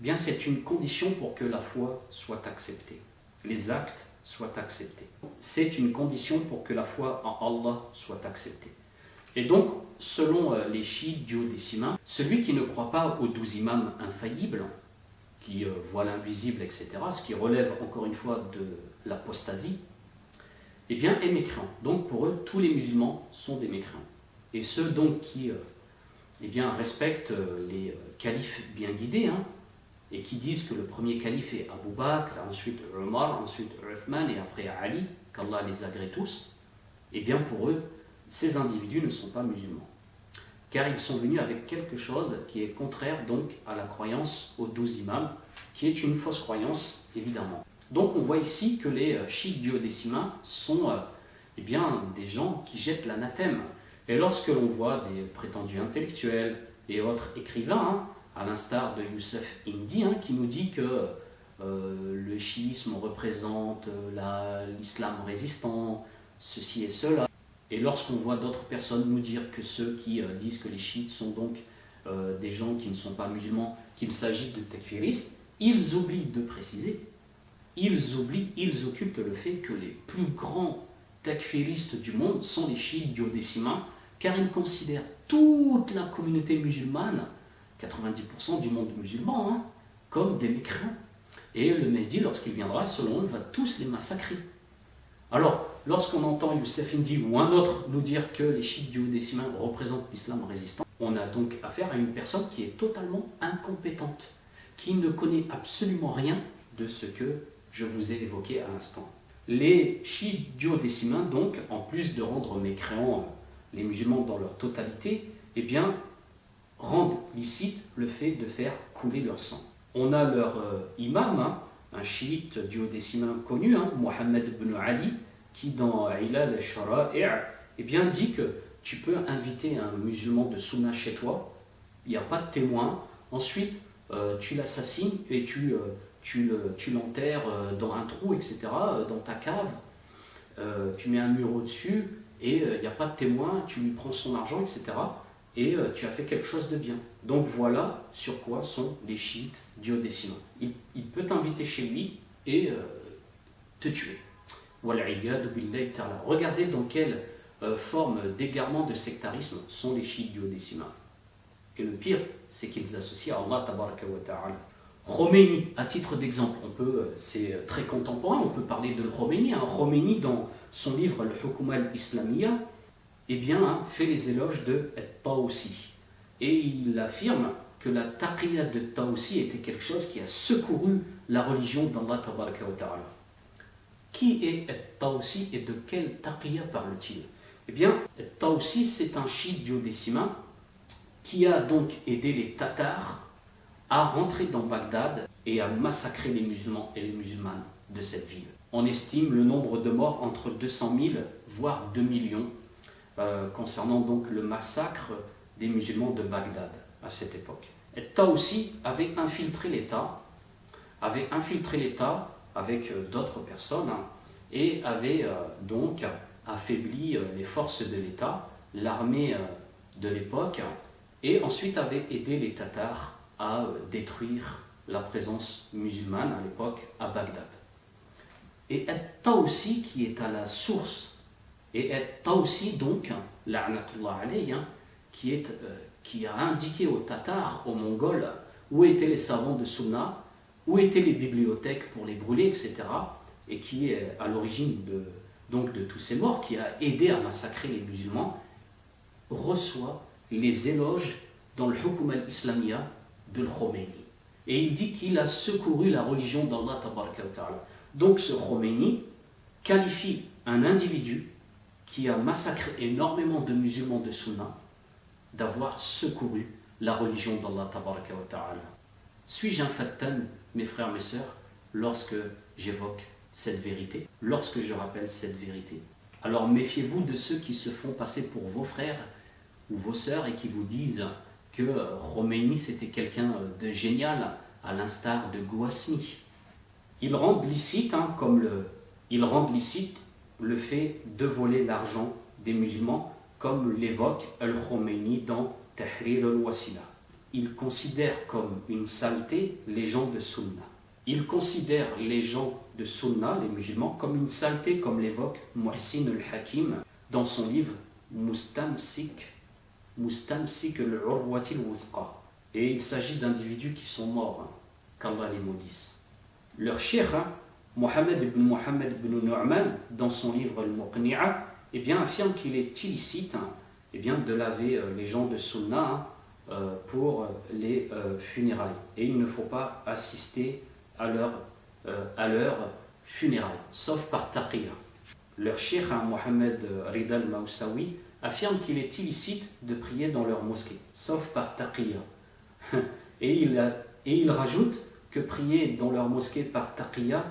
bien c'est une condition pour que la foi soit acceptée, les actes soient acceptés. C'est une condition pour que la foi en Allah soit acceptée. Et donc, selon les chiites duodécimains, celui qui ne croit pas aux 12 imams infaillibles, qui voient l'invisible, etc., ce qui relève encore une fois de l'apostasie, eh bien est mécréant. Donc pour eux, tous les musulmans sont des mécréants. Et ceux donc qui respectent les califes bien guidés, et qui disent que le premier calife est Abu Bakr, ensuite Omar, ensuite Uthman et après Ali, qu'Allah les agrée tous, eh bien pour eux, ces individus ne sont pas musulmans. Car ils sont venus avec quelque chose qui est contraire donc à la croyance aux 12 imams, qui est une fausse croyance évidemment. Donc on voit ici que les chiites duodécimains sont des gens qui jettent l'anathème. Et lorsque l'on voit des prétendus intellectuels et autres écrivains, à l'instar de Youssef Indy, qui nous dit que le chiisme représente l'islam résistant, ceci et cela, et lorsqu'on voit d'autres personnes nous dire que ceux qui disent que les chiites sont donc des gens qui ne sont pas musulmans, qu'il s'agit de takfiristes, ils oublient de préciser, ils occultent le fait que les plus grands takfiristes du monde sont les chiites duodécimains, car ils considèrent toute la communauté musulmane, 90% du monde musulman, comme des mécréants. Et le Mehdi, lorsqu'il viendra, selon eux, va tous les massacrer. Alors, lorsqu'on entend Youssef Indy ou un autre nous dire que les chiites duodécimains représentent l'islam résistant, on a donc affaire à une personne qui est totalement incompétente, qui ne connaît absolument rien de ce que je vous ai évoqué à l'instant. Les chiites duodécimains, donc, en plus de rendre mécréants les musulmans dans leur totalité, eh bien, rendent licite le fait de faire couler leur sang. On a leur imam, hein, un chiite duodécimain connu, hein, Mohammed ibn Ali, qui dans Ilal al-Shara'i' eh bien, dit que tu peux inviter un musulman de Sunna chez toi, il n'y a pas de témoin, ensuite tu l'assassines et tu l'enterres dans un trou, etc., dans ta cave, tu mets un mur au-dessus et il n'y a pas de témoin, tu lui prends son argent, etc., et tu as fait quelque chose de bien. Donc voilà sur quoi sont les chiites duodécimains. Il peut t'inviter chez lui et te tuer. Regardez dans quelle forme d'égarement de sectarisme sont les chiites duodécimains. Et le pire, c'est qu'ils associent à Allah tabaraka wa ta'ala. Khomeini, à titre d'exemple, c'est très contemporain, on peut parler de Khomeini. Khomeini, dans son livre Al-Hukuma al-Islamiyya, eh bien, fait les éloges de Taoussi. Et il affirme que la taqiyya de Taoussi était quelque chose qui a secouru la religion d'Allah tabaraka wa ta'ala. Qui est Taoussi et de quelle taqiyya parle-t-il? Eh bien, Taoussi, c'est un chiite duodécimain qui a donc aidé les Tatars à rentrer dans Bagdad et à massacrer les musulmans et les musulmanes de cette ville. On estime le nombre de morts entre 200 000 voire 2 millions concernant donc le massacre des musulmans de Bagdad à cette époque. Et Taoussi avait infiltré l'État avec d'autres personnes, hein, et avait donc affaibli les forces de l'État, l'armée de l'époque, et ensuite avait aidé les Tatars à détruire la présence musulmane à l'époque à Bagdad. Et Taoussi qui est à la source, et Taoussi donc, la'natullah alayhi, qui a indiqué aux Tatars, aux Mongols, où étaient les savants de Sunna, où étaient les bibliothèques pour les brûler, etc., et qui est à l'origine de tous ces morts, qui a aidé à massacrer les musulmans, reçoit les éloges dans le Hukuma al-Islamiyya de Khomeini. Et il dit qu'il a secouru la religion d'Allah tabaraka wa ta'ala. Donc ce Khomeini qualifie un individu qui a massacré énormément de musulmans de Sunna d'avoir secouru la religion d'Allah tabaraka wa ta'ala. Suis-je un fattan, mes frères, mes sœurs, lorsque j'évoque cette vérité, lorsque je rappelle cette vérité? Alors méfiez-vous de ceux qui se font passer pour vos frères ou vos sœurs et qui vous disent que Khomeini c'était quelqu'un de génial, à l'instar de Gouasmi. Ils rendent licite, le fait de voler l'argent des musulmans, comme l'évoque Al-Khomeini dans Tahrir al-Wasila. Ils considèrent comme une saleté les gens de Sunna. Ils considèrent les gens de Sunna, les musulmans, comme une saleté, comme l'évoque Muhsin al-Hakim dans son livre Mustamsik al-Urwati al-Wuthqa. Et il s'agit d'individus qui sont morts, qu'Allah les maudisse. Leur cheikh, Mohammed ibn Nu'man, dans son livre Al-Muqni'a, eh bien, affirme qu'il est illicite de laver les gens de Sunna pour les funérailles. Et il ne faut pas assister à leurs funérailles, sauf par taqiyya. Leur cheikh, Mohammed Rida al-Maousawi, affirme qu'il est illicite de prier dans leur mosquée, sauf par taqiyya. Et il rajoute que prier dans leur mosquée par taqiyya,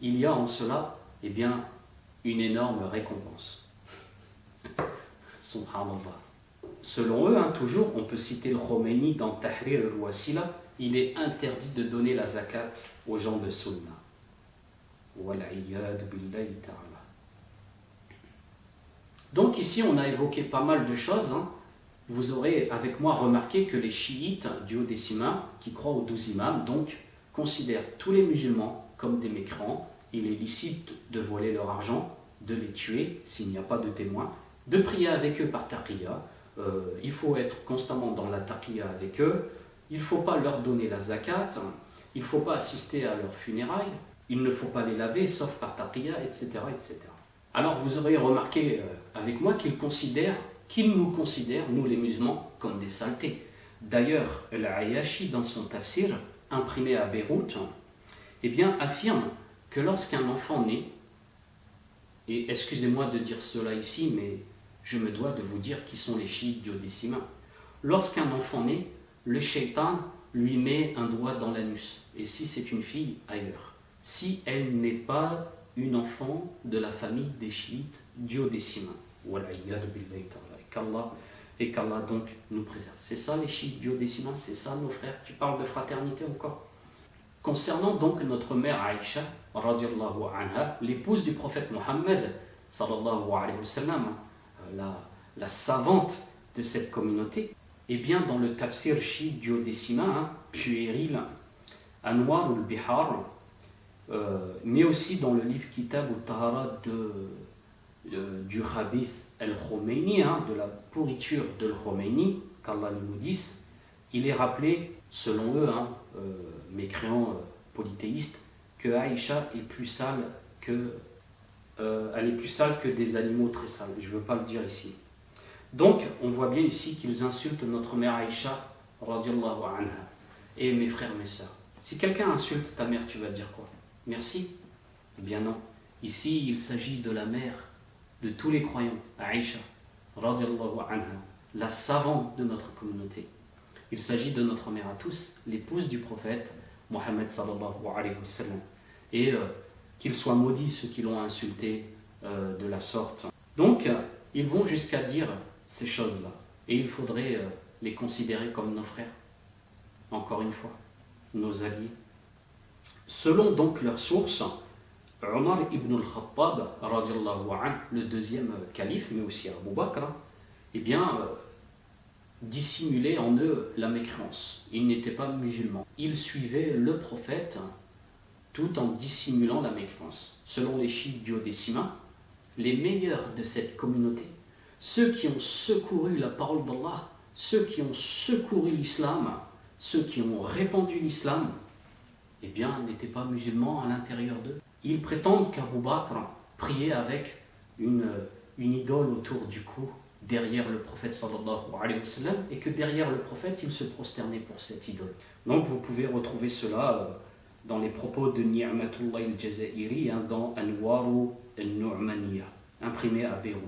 il y a en cela une énorme récompense. Subhanallah. Selon eux, toujours, on peut citer le Khomeini dans Tahrir al-Wasila, il est interdit de donner la zakat aux gens de Sunna. Wal'iyad billahi ta'ala. Donc ici, on a évoqué pas mal de choses. Vous aurez avec moi remarqué que les chiites duodécimains, qui croient aux 12 imams, donc, considèrent tous les musulmans comme des mécréants. Il est licite de voler leur argent, de les tuer s'il n'y a pas de témoins, de prier avec eux par taqiyya. Il faut être constamment dans la taqiyya avec eux. Il ne faut pas leur donner la zakat. Il ne faut pas assister à leurs funérailles. Il ne faut pas les laver, sauf par taqiyya, etc., etc. Alors vous aurez remarqué avec moi qu'ils nous considèrent, nous les musulmans, comme des saletés. D'ailleurs, Al-Ayashi, dans son tafsir, imprimé à Beyrouth, affirme que lorsqu'un enfant naît, et excusez-moi de dire cela ici, mais je me dois de vous dire qui sont les chiites duodécimains. Lorsqu'un enfant naît, le shaitan lui met un doigt dans l'anus. Et si c'est une fille, ailleurs. Si elle n'est pas une enfant de la famille des chiites duodécimains. Et qu'Allah donc nous préserve. C'est ça les chiites duodécimains, c'est ça nos frères. Tu parles de fraternité encore. Concernant donc notre mère Aïcha, radiallahu anha, l'épouse du prophète Mohammed, sallallahu alayhi wa sallam, la savante de cette communauté, eh bien dans le tafsir chiite duodécimain, puéril, Anwar al-Bihar, mais aussi dans le livre Kitab al-Tahara du Khabith al-Khomeini, de la pourriture de al-Khomeini, qu'Allah nous dise, il est rappelé, selon eux, mécréants polythéistes, que Aïcha est plus sale elle est plus sale que des animaux très sales. Je ne veux pas le dire ici. Donc, on voit bien ici qu'ils insultent notre mère Aïcha, radiallahu anha. Et mes frères, mes sœurs, si quelqu'un insulte ta mère, tu vas dire quoi? Merci? Eh bien non. Ici, il s'agit de la mère de tous les croyants, Aïcha, radiallahu anha, la savante de notre communauté. Il s'agit de notre mère à tous, l'épouse du prophète, Mohammed sallallahu alayhi wa sallam. Et qu'ils soient maudits ceux qui l'ont insulté de la sorte. Donc, ils vont jusqu'à dire ces choses-là. Et il faudrait les considérer comme nos frères. Encore une fois, nos alliés. Selon donc leurs sources, Omar ibn al-Khattab, radiallahu anhu, le deuxième calife, mais aussi Abu Bakr, eh bien, dissimulait en eux la mécréance. Ils n'étaient pas musulmans. Ils suivaient le prophète tout en dissimulant la mécréance. Selon les chiites duodécimains, les meilleurs de cette communauté, ceux qui ont secouru la parole d'Allah, ceux qui ont secouru l'islam, ceux qui ont répandu l'islam, eh bien, n'étaient pas musulmans à l'intérieur d'eux. Ils prétendent qu'Abu Bakr priait avec une idole autour du cou, derrière le prophète sallallahu alayhi wa sallam, et que derrière le prophète, il se prosternait pour cette idole. Donc vous pouvez retrouver cela dans les propos de Ni'matullah al-Jazairi, dans Anwaru al-Nu'maniya, imprimé à Beyrouth.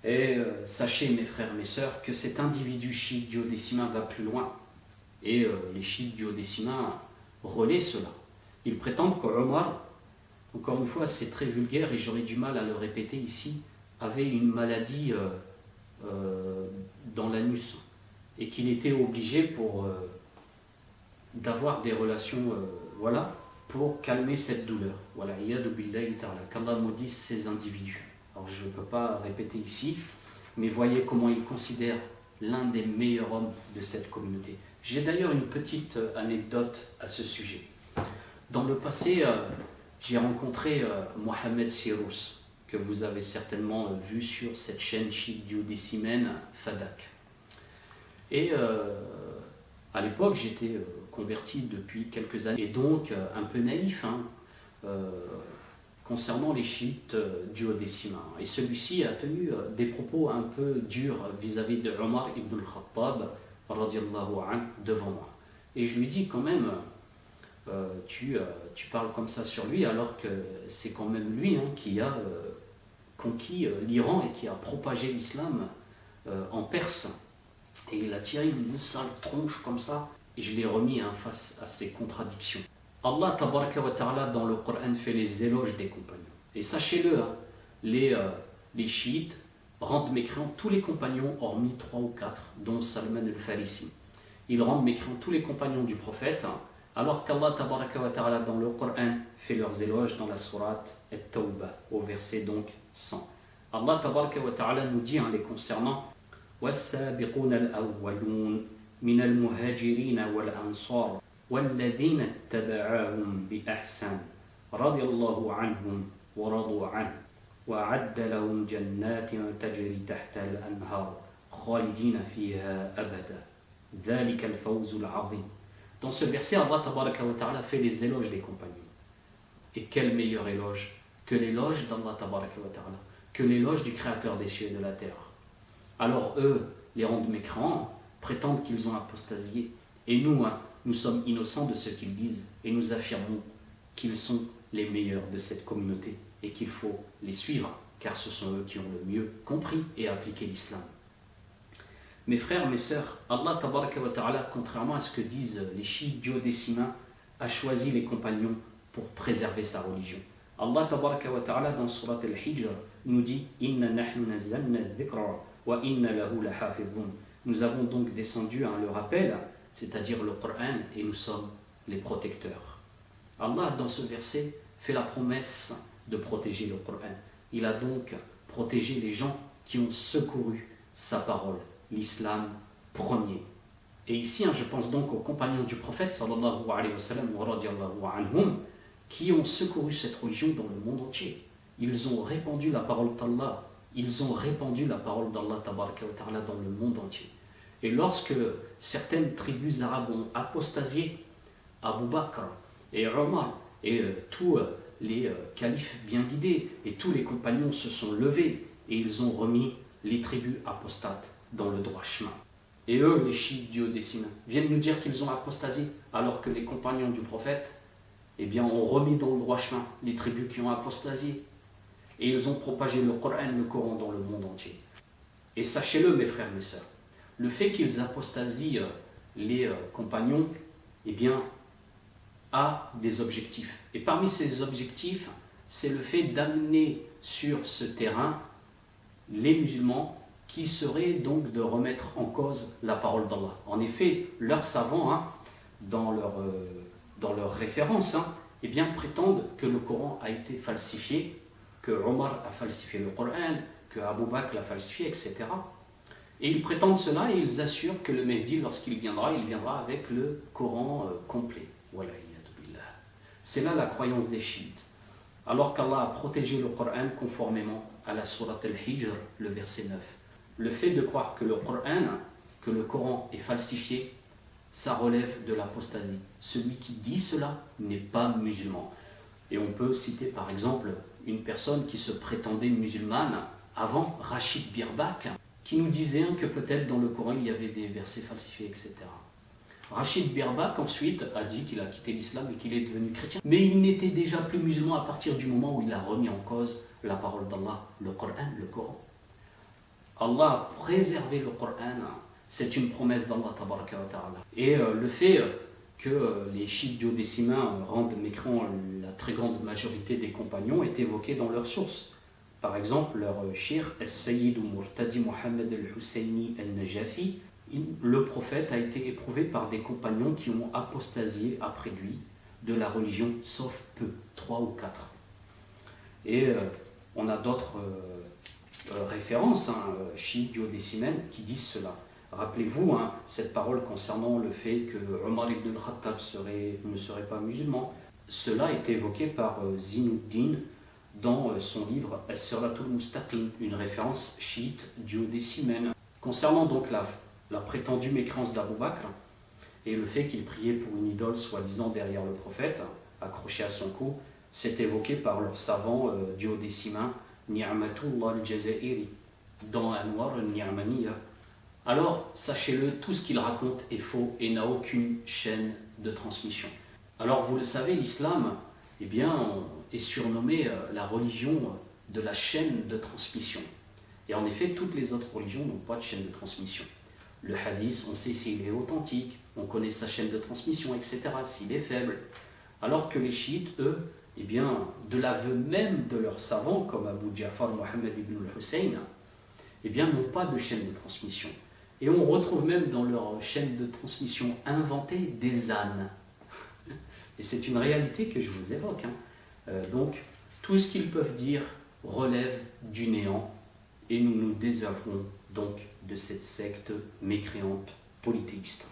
Et sachez, mes frères, mes sœurs, que cet individu chiite duodécimain va plus loin. Et les chiites duodécimains relaient cela. Ils prétendent qu'Omar, encore une fois, c'est très vulgaire et j'aurais du mal à le répéter ici, avait une maladie dans l'anus et qu'il était obligé d'avoir des relations pour calmer cette douleur. Voilà, qu'Allah maudisse ces individus. Alors je ne peux pas répéter ici, mais voyez comment il considère l'un des meilleurs hommes de cette communauté. J'ai d'ailleurs une petite anecdote à ce sujet. Dans le passé, j'ai rencontré Mohamed Sirous, que vous avez certainement vu sur cette chaîne chiite duodécimaine Fadak. Et à l'époque, j'étais converti depuis quelques années, et donc un peu naïf concernant les chiites duodécimains. Et celui-ci a tenu des propos un peu durs vis-à-vis de Omar ibn al-Khattab, radiallahu anhu, devant moi. Et je lui dis quand même, tu parles comme ça sur lui, alors que c'est quand même lui qui a conquis l'Iran et qui a propagé l'islam en Perse. Et il a tiré une sale tronche comme ça, et je l'ai remis face à ces contradictions. Allah tabaraka wa ta'ala dans le Coran fait les éloges des compagnons. Et sachez-le, les chiites rendent mécréants tous les compagnons, hormis 3 ou 4, dont Salman al-Farisi. Ils rendent mécréants tous les compagnons du prophète, alors qu'Allah tabaraka wa ta'ala dans le Coran fait leurs éloges dans la sourate At-Tawbah, au verset donc 100. Allah tabaraka wa ta'ala nous dit les concernant وَالسَّابِقُونَ الْأَوَّلُونَ مِنَ الْمُهَاجِرِينَ وَالْأَنصَارِ وَالَّذِينَ اتَّبَعَاهُمْ بِإِحْسَانٍ رَضِيَ اللَّهُ عَنْهُمْ وَرَضُوا عَنْهُ وَأَعَدَّ لَهُمْ جَنَّاتٍ تَجْرِي تَحْتَهَا الْأَنْهَارُ خَالِدِينَ فِيهَا أَبَدًا ذَلِكَ الْفَوْزُ الْعَظِيمُ. Dans ce verset, Allah tabaraka wa ta'ala fait les éloges des compagnons. Et quel meilleur éloge que l'éloge d'Allah tabaraka wa ta'ala, que l'éloge du Créateur des cieux et de la terre. Alors eux, les rendent mécréants, prétendent qu'ils ont apostasié. Et nous, nous sommes innocents de ce qu'ils disent et nous affirmons qu'ils sont les meilleurs de cette communauté et qu'il faut les suivre. car ce sont eux qui ont le mieux compris et appliqué l'islam. Mes frères, mes sœurs, Allah tabaraka wa ta'ala, contrairement à ce que disent les chiites duodécimains, a choisi les compagnons pour préserver sa religion. Allah tabaraka wa ta'ala dans surat al-Hijr nous dit Inna nahnu nazzalna dhikra wa inna lahu lahafidhun. Nous avons donc descendu le rappel, c'est-à-dire le Coran, et nous sommes les protecteurs. Allah dans ce verset fait la promesse de protéger le Coran. Il a donc protégé les gens qui ont secouru sa parole, l'islam premier. Et ici, je pense donc aux compagnons du prophète sallallahu alayhi wa sallam wa radiyallahu anhum, qui ont secouru cette religion dans le monde entier. Ils ont répandu la parole d'Allah, ils ont répandu la parole d'Allah tabaraka wa ta'ala dans le monde entier. Et lorsque certaines tribus arabes ont apostasié, Abu Bakr et Omar et tous les califes bien guidés et tous les compagnons se sont levés et ils ont remis les tribus apostates dans le droit chemin. Et eux, les chiites duodécimains, viennent nous dire qu'ils ont apostasié alors que les compagnons du prophète ont remis dans le droit chemin les tribus qui ont apostasié. Et ils ont propagé le Coran dans le monde entier. Et sachez-le, mes frères, mes sœurs, le fait qu'ils apostasient les compagnons, a des objectifs. Et parmi ces objectifs, c'est le fait d'amener sur ce terrain les musulmans qui seraient donc de remettre en cause la parole d'Allah. En effet, leurs savants, dans leurs références, prétendent que le Coran a été falsifié, que Omar a falsifié le Coran, que Abu Bakr l'a falsifié, etc. Et ils prétendent cela et ils assurent que le Mahdi, lorsqu'il viendra, il viendra avec le Coran complet. Voilà. C'est là la croyance des chiites. Alors qu'Allah a protégé le Coran conformément à la sourate al-Hijr, le verset 9. Le fait de croire que le Coran est falsifié, ça relève de l'apostasie. Celui qui dit cela n'est pas musulman. Et on peut citer par exemple une personne qui se prétendait musulmane avant, Rachid Birbak, qui nous disait que peut-être dans le Coran il y avait des versets falsifiés, etc. Rachid Birbak ensuite a dit qu'il a quitté l'islam et qu'il est devenu chrétien. Mais il n'était déjà plus musulman à partir du moment où il a remis en cause la parole d'Allah, le Coran. Allah a préservé le Coran, c'est une promesse d'Allah tabaraka wa ta'ala. Et le fait que les chiites duodécimains rendent mécréants la très grande majorité des compagnons est évoqué dans leurs sources. Par exemple, leur shir As-Sayyid Murtadi Muhammad al-Husayni al-Najafi, le prophète a été éprouvé par des compagnons qui ont apostasié après lui de la religion, sauf peu, 3 ou 4. Et on a d'autres références chiites duodécimaines qui disent cela. Rappelez-vous cette parole concernant le fait que Omar ibn al-Khattab ne serait pas musulman. Cela est évoqué par Zinuddin dans son livre As-Siratul Mustaqim, une référence chiite duodécimaine. Concernant donc la prétendue mécréance d'Abu Bakr et le fait qu'il priait pour une idole soi-disant derrière le prophète, accrochée à son cou, c'est évoqué par leur savant duodécimain Ni'matullah al-Jazairi dans Anwar al-Ni'maniya. Alors, sachez-le, tout ce qu'il raconte est faux et n'a aucune chaîne de transmission. Alors, vous le savez, l'islam est surnommé la religion de la chaîne de transmission. Et en effet, toutes les autres religions n'ont pas de chaîne de transmission. Le hadith, on sait s'il est authentique, on connaît sa chaîne de transmission, etc., s'il est faible. Alors que les chiites, eux, de l'aveu même de leurs savants, comme Abu Ja'far Muhammad ibn al-Hussein, n'ont pas de chaîne de transmission. Et on retrouve même dans leur chaîne de transmission inventée des ânes. Et c'est une réalité que je vous évoque. Donc, tout ce qu'ils peuvent dire relève du néant. Et nous nous désavouons donc de cette secte mécréante polythéiste.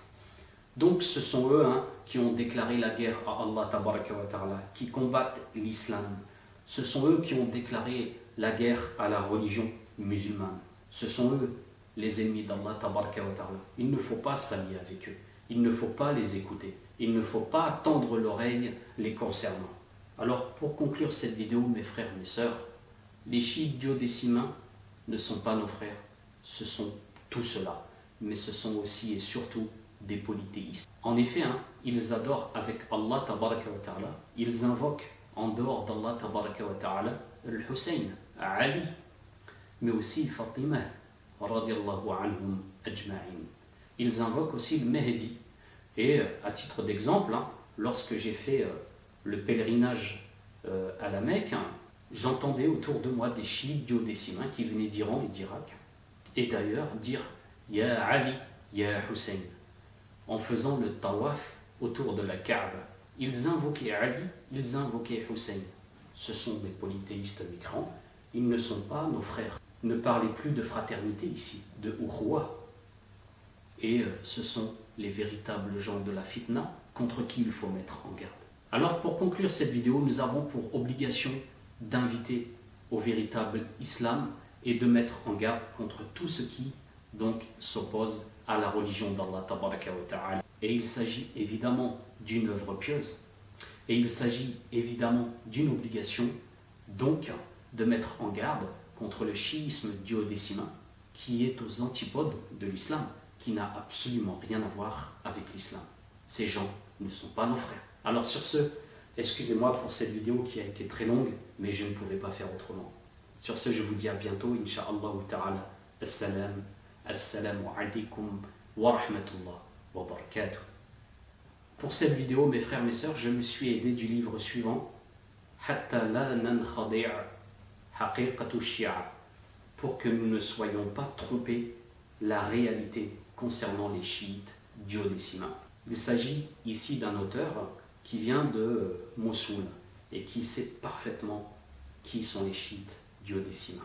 Donc ce sont eux qui ont déclaré la guerre à Allah tabaraka wa ta'ala, qui combattent l'islam. Ce sont eux qui ont déclaré la guerre à la religion musulmane. Ce sont eux les ennemis d'Allah tabaraka wa ta'ala. Il ne faut pas s'allier avec eux. Il ne faut pas les écouter. Il ne faut pas tendre l'oreille les concernant. Alors pour conclure cette vidéo, mes frères, mes sœurs, les chiites duodécimains ne sont pas nos frères. Ce sont tout cela. Mais ce sont aussi et surtout des polythéistes. En effet, ils adorent avec Allah tabaraka wa ta'ala, ils invoquent en dehors d'Allah tabaraka wa ta'ala le Hussein, Ali, mais aussi Fatima, radiallahu anhum ajma'in. Ils invoquent aussi le Mehdi. Et à titre d'exemple, lorsque j'ai fait le pèlerinage à la Mecque, j'entendais autour de moi des chiites duodécimains qui venaient d'Iran et d'Irak, et d'ailleurs dire Ya Ali, Ya Hussein, en faisant le tawaf autour de la Kaaba. Ils invoquaient Ali, ils invoquaient Hussein. Ce sont des polythéistes migrants, ils ne sont pas nos frères. Ne parlez plus de fraternité ici, de Ukhwa. Et ce sont les véritables gens de la fitna contre qui il faut mettre en garde. Alors pour conclure cette vidéo, nous avons pour obligation d'inviter au véritable islam et de mettre en garde contre tout ce qui donc s'oppose à la religion d'Allah tabaraka wa ta'ala. Et il s'agit évidemment d'une œuvre pieuse et il s'agit évidemment d'une obligation donc de mettre en garde contre le chiisme duodécimain qui est aux antipodes de l'islam, qui n'a absolument rien à voir avec l'islam. Ces gens ne sont pas nos frères. Alors sur ce, excusez-moi pour cette vidéo qui a été très longue, mais je ne pouvais pas faire autrement. Sur ce, je vous dis à bientôt, Inch'Allah ta'ala. Assalamu alaikum wa rahmatullah wa barakatuh. Pour cette vidéo, mes frères, mes sœurs, je me suis aidé du livre suivant, Hatta la nankhadi' haqiqatu shi'a, pour que nous ne soyons pas trompés la réalité concernant les chiites duodécimains. Il s'agit ici d'un auteur qui vient de Mossoul et qui sait parfaitement qui sont les chiites duodécimains.